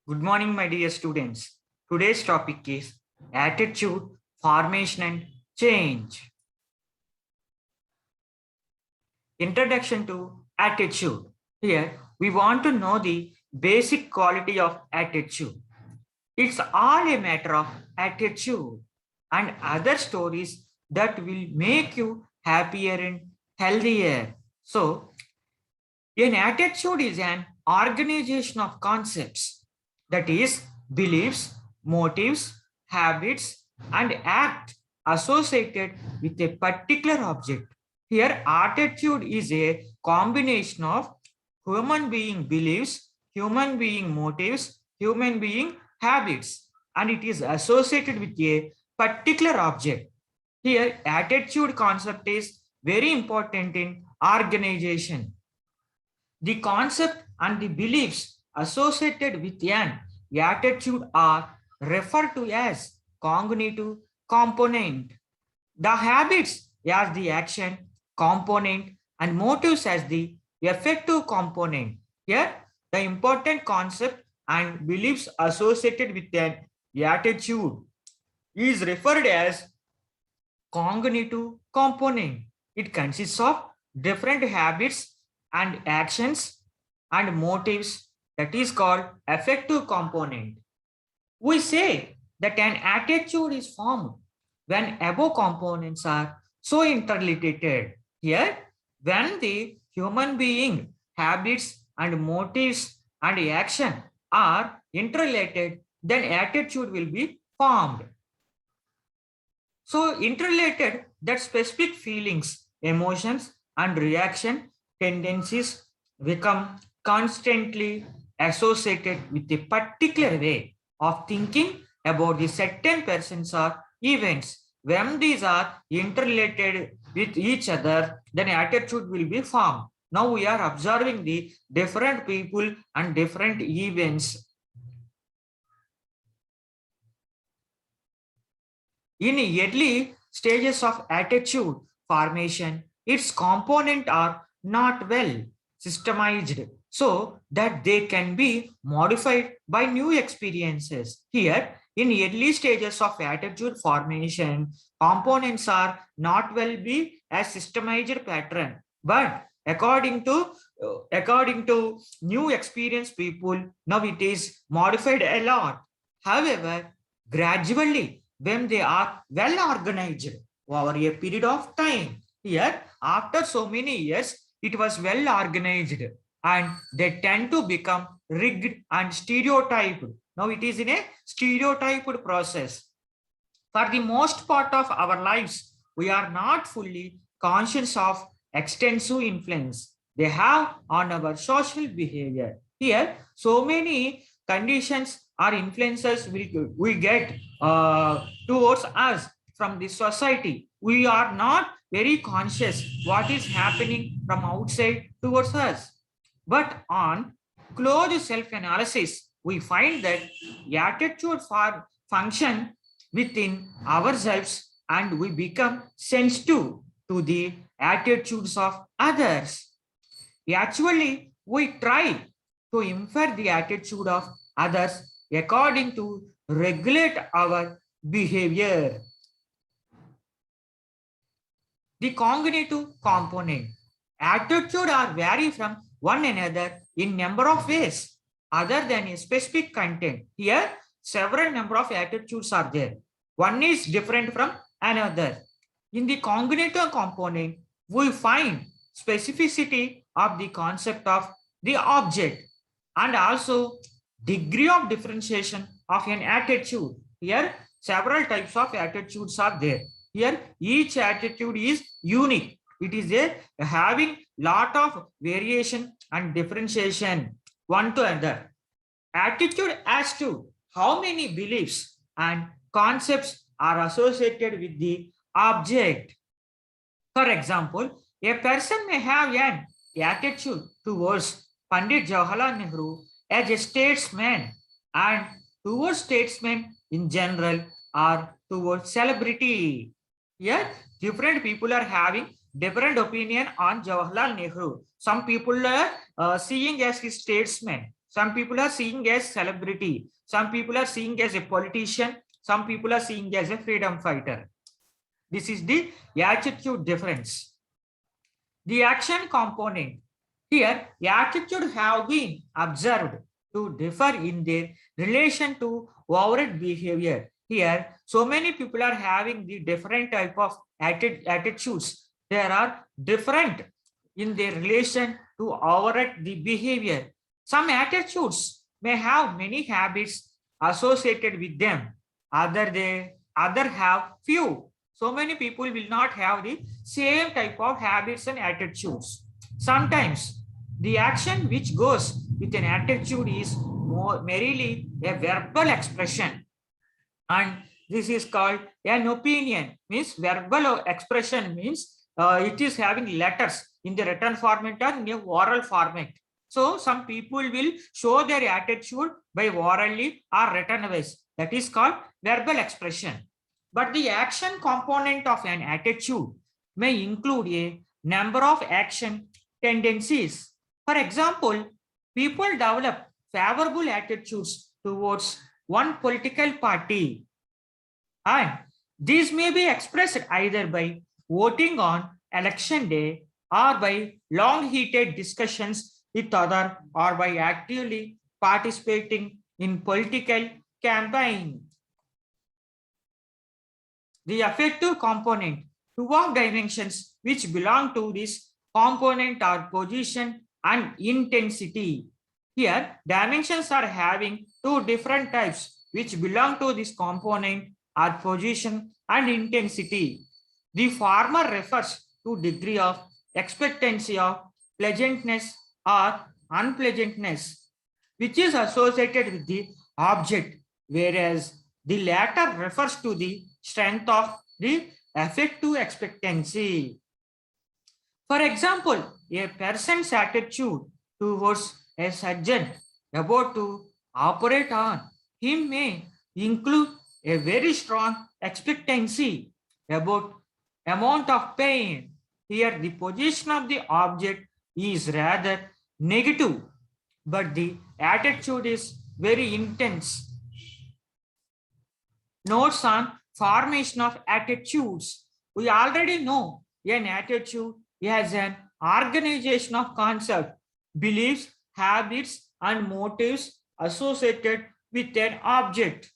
Good morning, my dear students. Today's topic is attitude, formation, and change. Introduction to attitude. Here, we want to know the basic quality of attitude. It's all a matter of attitude and other stories that will make you happier and healthier. So, an attitude is an organization of concepts, that is, beliefs, motives, habits, and act associated with a particular object. Here, attitude is a combination of human being beliefs, human being motives, human being habits, and it is associated with a particular object. Here, attitude concept is very important in organization. The concept and the beliefs associated with an attitude are referred to as cognitive component. The habits as the action component and motives as the effective component. Here, the important concept and beliefs associated with an attitude is referred as cognitive component. It consists of different habits and actions and motives, that is called affective component. We say that an attitude is formed when above components are so interrelated. Here, when the human being habits and motives and action are interrelated, then attitude will be formed. So interrelated, that specific feelings, emotions, and reaction tendencies become constantly associated with a particular way of thinking about the certain persons or events. When these are interrelated with each other, then attitude will be formed. Now we are observing the different people and different events. In early stages of attitude formation, its components are not well systemized so that they can be modified by new experiences. Here, in early stages of attitude formation, components are not well be a systemized pattern, but according to new experience people, now it is modified a lot. However, gradually when they are well organized over a period of time. Here, after so many years, it was well organized and they tend to become rigged and stereotyped. Now it is in a stereotyped process. For the most part of our lives, we are not fully conscious of extensive influence they have on our social behavior. Here, so many conditions or influences we get towards us from this society. We are not very conscious what is happening from outside towards us. But on close self-analysis, we find that attitude for function within ourselves and we become sensitive to the attitudes of others. Actually, we try to infer the attitude of others according to regulate our behavior. The cognitive component. Attitude are vary from one another in number of ways other than a specific content. Here, several number of attitudes are there. One is different from another. In the cognitive component, we find specificity of the concept of the object and also degree of differentiation of an attitude. Here, several types of attitudes are there. Here, each attitude is unique. It is a having lot of variation and differentiation one to another. Attitude as to how many beliefs and concepts are associated with the object. For example, a person may have an attitude towards Pandit Jawaharlal Nehru as a statesman and towards statesmen in general or towards celebrity. Here, different people are having different opinion on Jawaharlal Nehru. Some people are seeing as his statesman. Some people are seeing as celebrity. Some people are seeing as a politician. Some people are seeing as a freedom fighter. This is the attitude difference. The action component. Here, attitude have been observed to differ in their relation to overt behavior. Here, so many people are having the different type of attitudes. There are different in their relation to overt the behavior. Some attitudes may have many habits associated with them. Other have few. So many people will not have the same type of habits and attitudes. Sometimes the action which goes with an attitude is more merely a verbal expression, and this is called an opinion. Means verbal expression means it is having letters in the written format or in the oral format. So some people will show their attitude by orally or written ways. That is called verbal expression. But the action component of an attitude may include a number of action tendencies. For example, people develop favorable attitudes towards one political party, and these may be expressed either by voting on election day or by long heated discussions with other or by actively participating in political campaign. The affective component, two of dimensions which belong to this component are position and intensity. Here, dimensions are having two different types which belong to this component are position and intensity. The former refers to degree of expectancy of pleasantness or unpleasantness, which is associated with the object, whereas the latter refers to the strength of the affective expectancy. For example, a person's attitude towards a surgeon about to operate on him may include a very strong expectancy about amount of pain. Here, the position of the object is rather negative, but the attitude is very intense. Notes on formation of attitudes. We already know an attitude as an organization of concepts, beliefs, habits, and motives associated with an object.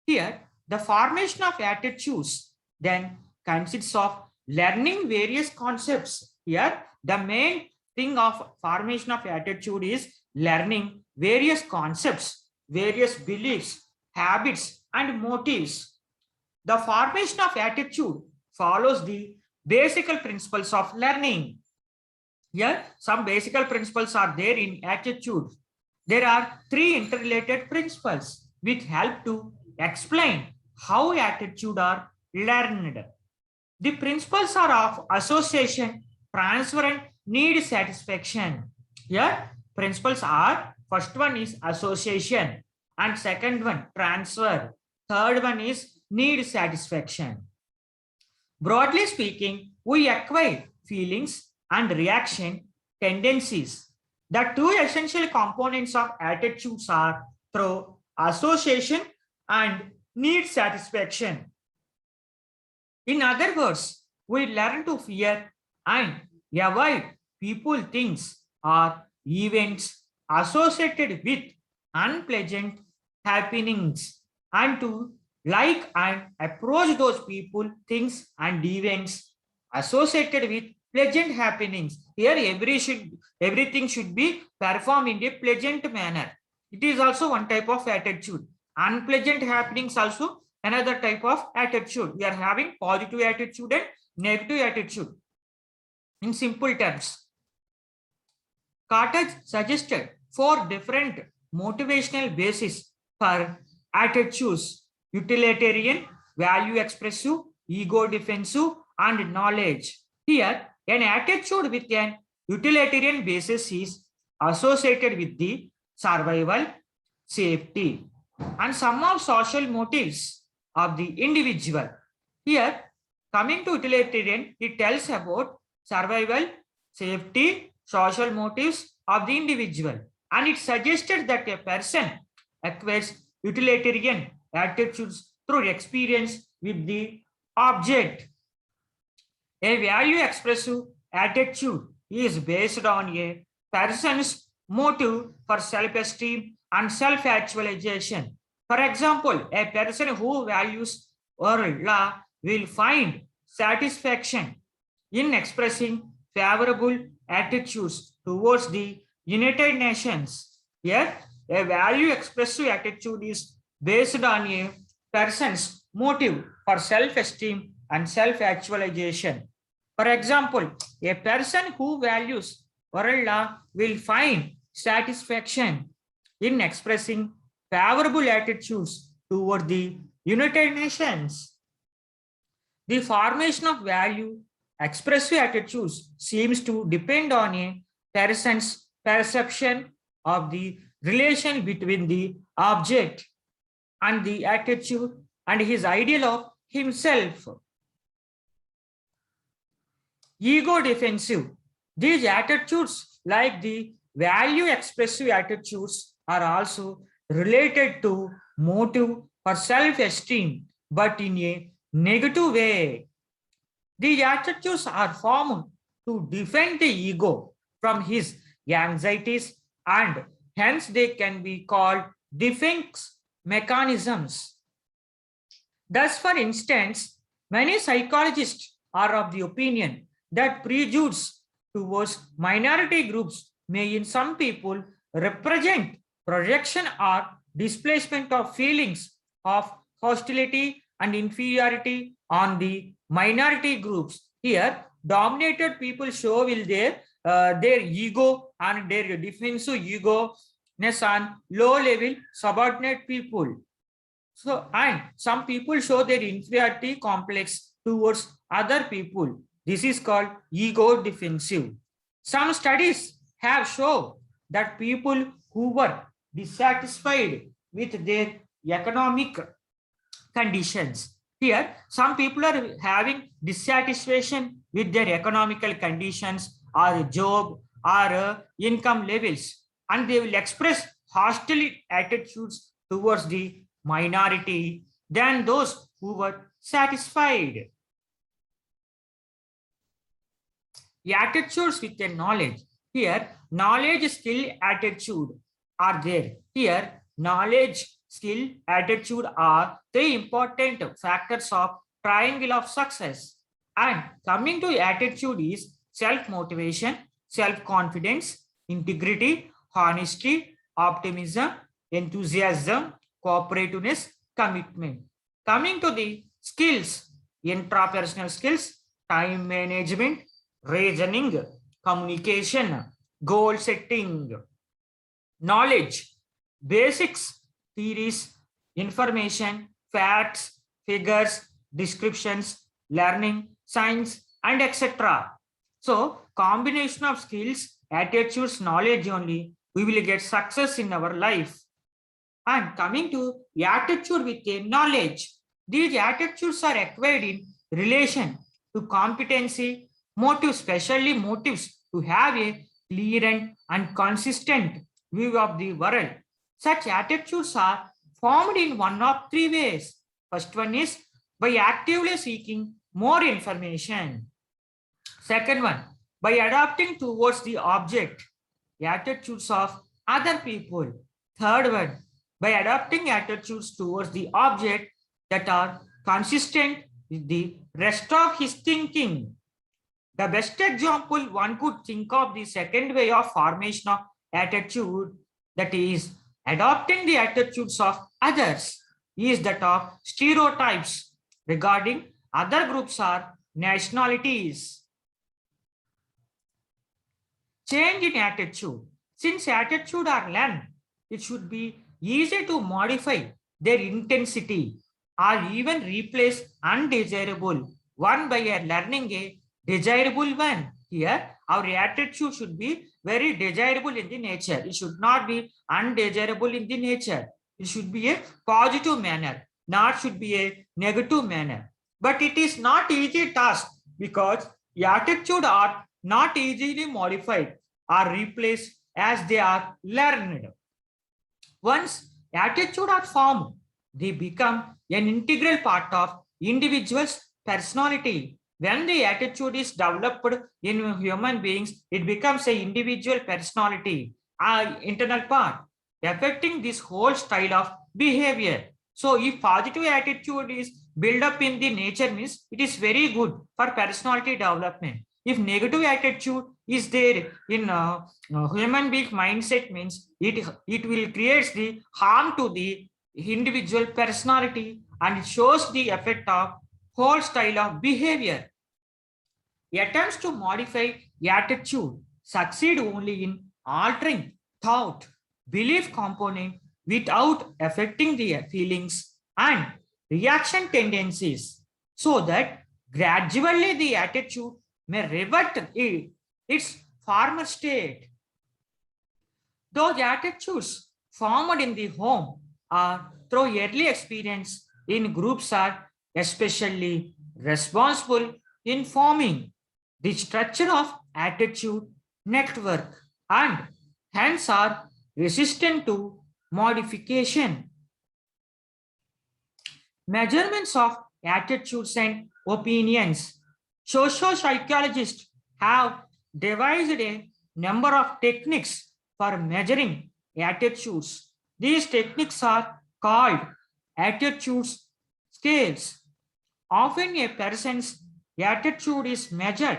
Here, the formation of attitudes then consists of learning various concepts. Here, the main thing of formation of attitude is learning various concepts, various beliefs, habits, and motives. The formation of attitude follows the basic principles of learning. Here, some basic principles are there in attitude. There are three interrelated principles which help to explain how attitude are learned. The principles are of association, transfer, and need satisfaction. Here, principles are, first one is association, and second one transfer, third one is need satisfaction. Broadly speaking, we acquire feelings and reaction tendencies. The two essential components of attitudes are through association and need satisfaction. In other words, we learn to fear and avoid people, things, or events associated with unpleasant happenings, and to like and approach those people, things, and events associated with pleasant happenings. Here, everything should be performed in a pleasant manner. It is also one type of attitude. Unpleasant happenings also another type of attitude. We are having positive attitude and negative attitude. In simple terms, Cartage suggested 4 different motivational bases for attitudes: utilitarian, value expressive, ego defensive, and knowledge. Here, an attitude with an utilitarian basis is associated with the survival, safety, and some of social motives of the individual. Here, coming to utilitarian, it tells about survival, safety, social motives of the individual. and it suggested that a person acquires utilitarian attitudes through experience with the object. A value expressive attitude is based on a person's motive for self-esteem and self-actualization. For example, a person who values oral law will find satisfaction in expressing favorable attitudes towards the United Nations. Here, a value expressive attitude is based on a person's motive for self-esteem and self-actualization. For example, a person who values oral law will find satisfaction in expressing favorable attitudes toward the United Nations. The formation of value expressive attitudes seems to depend on a person's perception of the relation between the object and the attitude and his ideal of himself. Ego defensive. These attitudes, like the value expressive attitudes, are also related to motive for self-esteem, but in a negative way. These attitudes are formed to defend the ego from his anxieties, and hence they can be called defense mechanisms. Thus, for instance, many psychologists are of the opinion that prejudice towards minority groups may in some people represent projection or displacement of feelings of hostility and inferiority on the minority groups. Here, dominated people show will their ego and their defensive ego-ness on low level subordinate people. So, and some people show their inferiority complex towards other people. This is called ego defensive. Some studies have shown that people who were dissatisfied with their economic conditions. Here, some people are having dissatisfaction with their economical conditions or job or income levels, and they will express hostile attitudes towards the minority than those who were satisfied. Attitudes with a knowledge. Here, knowledge, skill, attitude are there. Here, knowledge, skill, attitude are three important factors of triangle of success. And coming to attitude is self-motivation, self-confidence, integrity, honesty, optimism, enthusiasm, cooperativeness, commitment. Coming to the skills, intrapersonal skills, time management, reasoning, communication, goal setting, knowledge, basics, theories, information, facts, figures, descriptions, learning, science, and etc. So, combination of skills, attitudes, knowledge only, we will get success in our life. And coming to attitude with a knowledge, these attitudes are acquired in relation to competency, motives, especially motives to have a clear and consistent view of the world. Such attitudes are formed in one of three ways. First one is by actively seeking more information. Second one, by adapting towards the object, attitudes of other people. Third one, by adopting attitudes towards the object that are consistent with the rest of his thinking. The best example one could think of the second way of formation of attitude, that is adopting the attitudes of others, is that of stereotypes regarding other groups or nationalities. Change in attitude. Since attitude are learned, it should be easy to modify their intensity or even replace undesirable one by learning a desirable one. Here, our attitude should be very desirable in the nature. It should not be undesirable in the nature. It should be a positive manner, not should be a negative manner. But it is not easy task because attitude are not easily modified or replaced as they are learned. Once attitude are formed, they become an integral part of individual's personality. When the attitude is developed in human beings, it becomes an individual personality, an internal part, affecting this whole style of behavior. So if positive attitude is built up in the nature means it is very good for personality development. If negative attitude is there in human being mindset means it will create the harm to the individual personality and it shows the effect of whole style of behavior. Attempts to modify attitude succeed only in altering thought, belief component without affecting the feelings and reaction tendencies, so that gradually the attitude may revert its former state. Those attitudes formed in the home or through early experience in groups are especially responsible in forming the structure of attitude network and hence are resistant to modification. Measurements of attitudes and opinions. Socio-psychologists have devised a number of techniques for measuring attitudes. These techniques are called attitudes scales. Often a person's attitude is measured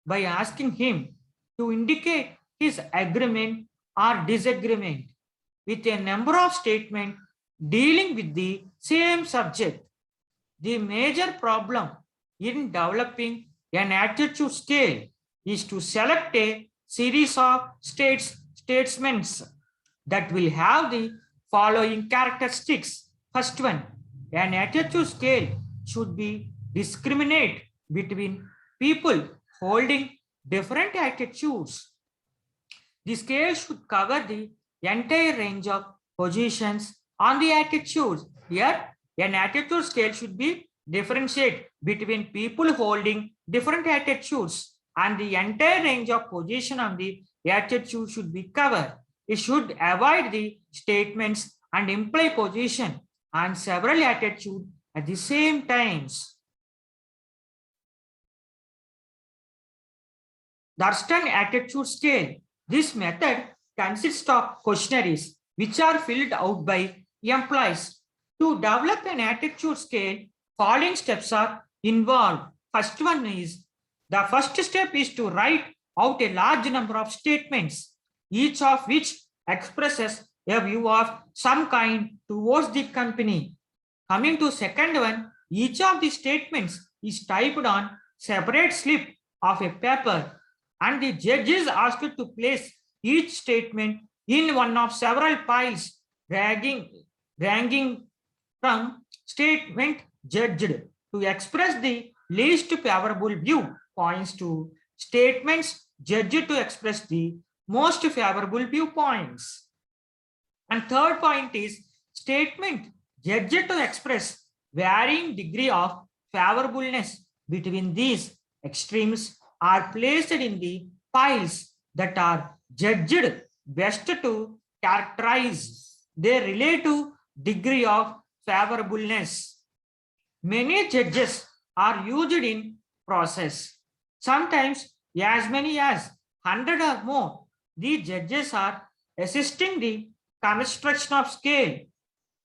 by asking him to indicate his agreement or disagreement with a number of statements dealing with the same subject. The major problem in developing an attitude scale is to select a series of statements that will have the following characteristics. First one, an attitude scale should be discriminate between people holding different attitudes. The scale should cover the entire range of positions on the attitudes. Here, an attitude scale should be differentiate between people holding different attitudes and the entire range of position on the attitude should be covered. It should avoid the statements and imply position and several attitudes at the same times. Thurston attitude scale. This method consists of questionnaires which are filled out by employees. To develop an attitude scale, following steps are involved. The first step is to write out a large number of statements, each of which expresses a view of some kind towards the company. Coming to second one, each of the statements is typed on separate slip of a paper and the judge is asked to place each statement in one of several piles ranking from statement judged to express the least favorable view points to statements judged to express the most favorable viewpoints. And third point is statement judged to express varying degree of favorableness between these extremes are placed in the piles that are judged best to characterize their relative degree of favorableness. Many judges are used in process. Sometimes as many as 100 or more. The judges are assisting the construction of scale.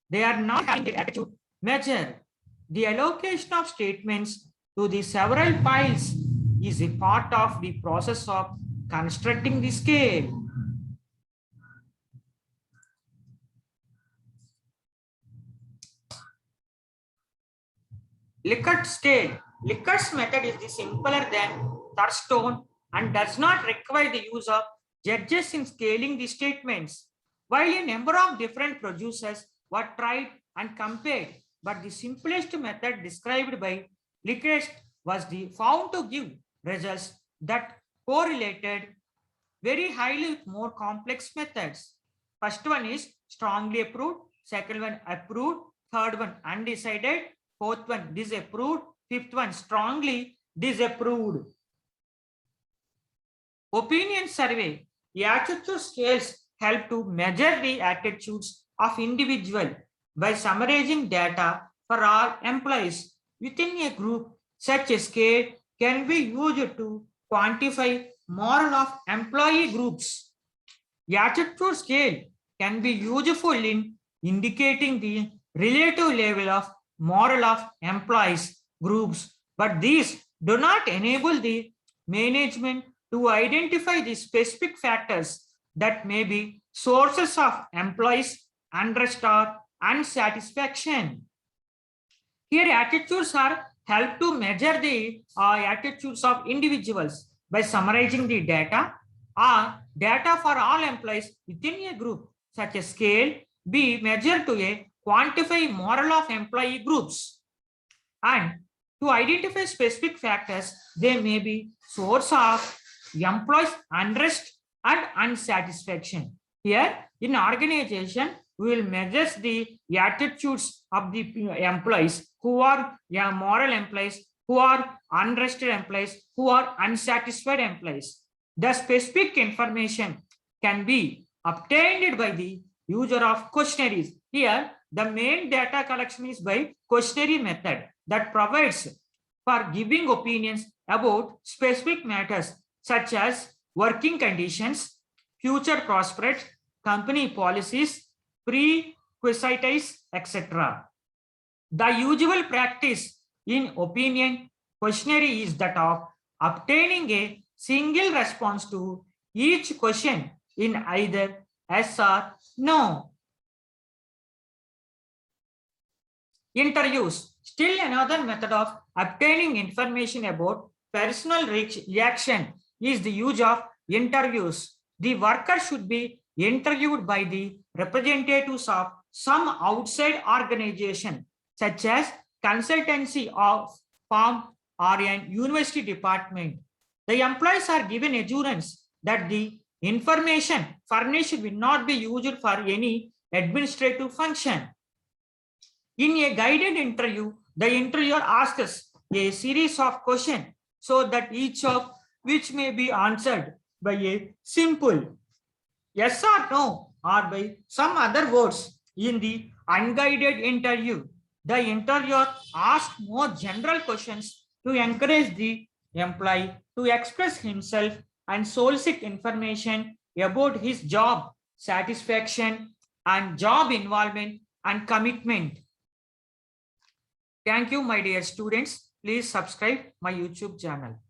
They are not having the attitude measure. The allocation of statements to the several piles is a part of the process of constructing the scale. Likert scale. Likert's method is the simpler than Thurston and does not require the use of judges in scaling the statements. While a number of different producers were tried and compared, but the simplest method described by Likert was found to give results that correlated very highly with more complex methods. First one is strongly approved, second one approved, third one undecided, fourth one disapproved, fifth one strongly disapproved. Opinion survey. Attitude scales help to measure the attitudes of individual by summarizing data for all employees within a group. Such a scale can be used to quantify moral of employee groups. Attitude scale can be useful in indicating the relative level of moral of employees groups, but these do not enable the management to identify the specific factors that may be sources of employees' unrest or unsatisfaction. Here, attitudes are help to measure the attitudes of individuals by summarizing the data or data for all employees within a group. Such a scale be measured to a quantify moral of employee groups, and to identify specific factors, they may be source of employees unrest and unsatisfaction. Here in organization, we will measure the attitudes of the employees who are moral employees, who are unrested employees, who are unsatisfied employees. The specific information can be obtained by the user of questionnaires. Here, the main data collection is by questionnaire method that provides for giving opinions about specific matters such as working conditions, future prospects, company policies, prerequisites, etc. The usual practice in opinion questionnaire is that of obtaining a single response to each question in either yes or no. Interviews. Still another method of obtaining information about personal reaction is the use of interviews. The worker should be interviewed by the representatives of some outside organization, such as consultancy of firm or an university department. The employees are given assurance that the information furnished will not be used for any administrative function. In a guided interview, the interviewer asks a series of questions so that each of which may be answered by a simple yes or no or by some other words. In the unguided interview, the interviewer asks more general questions to encourage the employee to express himself and solicit information about his job satisfaction and job involvement and commitment. Thank you, my dear students. Please subscribe my YouTube channel.